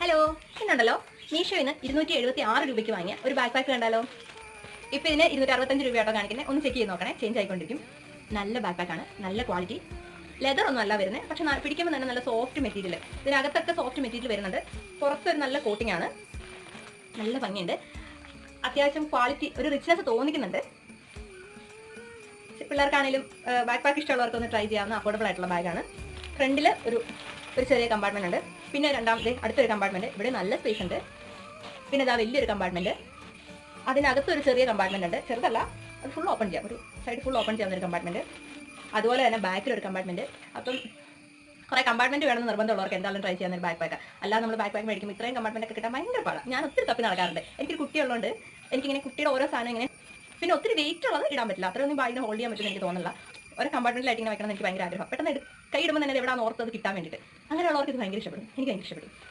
Hello, ഇന്നുണ്ടല്ലോ മീഷോയിൽ നിന്ന് 276 രൂപയ്ക്ക് വാങ്ങിയ ഒരു ബാക്ക് പാക്ക് കണ്ടാലോ. ഇപ്പം ഇതിന് 265 രൂപയാട്ടോ കാണിക്കുന്നത്. ഒന്ന് ചെക്ക് ചെയ്ത് നോക്കണേ, ചേഞ്ച് ആയിക്കൊണ്ടിരിക്കും. നല്ല ബാക്ക് പാക്കാണ്, നല്ല ക്വാളിറ്റി. ലെതർ ഒന്നും അല്ല വരുന്നത്, പക്ഷെ പിടിക്കുമ്പോൾ തന്നെ നല്ല സോഫ്റ്റ് മെറ്റീരിയൽ. ഇതിനകത്തൊക്കെ സോഫ്റ്റ് മെറ്റീരിയൽ വരുന്നുണ്ട്. പുറത്തൊരു നല്ല കോട്ടിംഗ് ആണ്, നല്ല ഭംഗിയുണ്ട്. അത്യാവശ്യം ക്വാളിറ്റി, ഒരു റിച്ച്നെസ് തോന്നിക്കുന്നുണ്ട്. പിള്ളേർക്കാണെങ്കിലും ബാക്ക് പാക്ക് ഇഷ്ടമുള്ളവർക്കൊന്ന് ട്രൈ ചെയ്യാവുന്ന അഫോർഡബിൾ ആയിട്ടുള്ള ബാഗാണ്. ഫ്രണ്ടിൽ ഒരു ചെറിയ കമ്പാർട്ട്മെന്റ് ഉണ്ട്. പിന്നെ അടുത്തൊരു കമ്പാർട്ട്മെന്റ്, ഇവിടെ നല്ല സ്പേസ് ഉണ്ട്. പിന്നെ ഇതാ വലിയൊരു കമ്പാർട്ട്മെന്റ്, അതിനകത്തൊരു ചെറിയ കമ്പാർട്ട്മെന്റ് ഉണ്ട്. ചെറുതല്ല, അത് ഫുൾ ഓപ്പൺ ചെയ്യാം, ഒരു സൈഡ് ഫുൾ ഓപ്പൺ ചെയ്യാവുന്ന ഒരു കമ്പാർട്ട്മെന്റ്. അതുപോലെ തന്നെ ബാക്കിലൊരു കമ്പാർട്ട്മെന്റ്. അപ്പം കുറേ കമ്പാർട്ട്മെന്റ് വേണമെന്ന് നിർബന്ധമുള്ളവർക്ക് എന്തായാലും ട്രൈ ചെയ്യാൻ ഒരു ബാക്ക് പാക്ക്. അല്ലാതെ നമ്മൾ ബാക്ക് പാക്ക് മേടിക്കുമ്പോൾ ഇത്രയും കമ്പാർട്ട്മെന്റ് ഒക്കെ കിട്ടാൻ ഭയങ്കര പാടാണ്. ഞാൻ ഒത്തിരി തപ്പി നടക്കാറുണ്ട്. എനിക്കൊരു കുട്ടിയുള്ളതുകൊണ്ട് എനിക്കിങ്ങനെ കുട്ടിയുടെ ഓരോ സാധനം ഇങ്ങനെ, പിന്നെ ഒത്തിരി വെയിറ്റ് ഉള്ളത് ഇടാൻ പറ്റില്ല. അത്രയൊന്നും ബാഗിന് ഹോൾഡ് ചെയ്യാൻ പറ്റുമെന്ന് എനിക്ക് തോന്നുന്നില്ല. ഒരു കമ്പാർട്ട്മെന്റിലായിട്ട് ഇങ്ങനെ വെക്കണം എന്ന് എനിക്ക് ഭയങ്കര ആഗ്രഹം. പെട്ടെന്ന് കൈ ഇടുമ്പോൾ തന്നെ എവിടെയാണ് ഓർത്തത് കിട്ടാൻ വേണ്ടിയിട്ട്. അങ്ങനെയുള്ളവർക്ക് ഇത് ഭയങ്കര ഇഷ്ടപ്പെടും. എനിക്ക് ഭയങ്കര ഇഷ്ടപ്പെടും.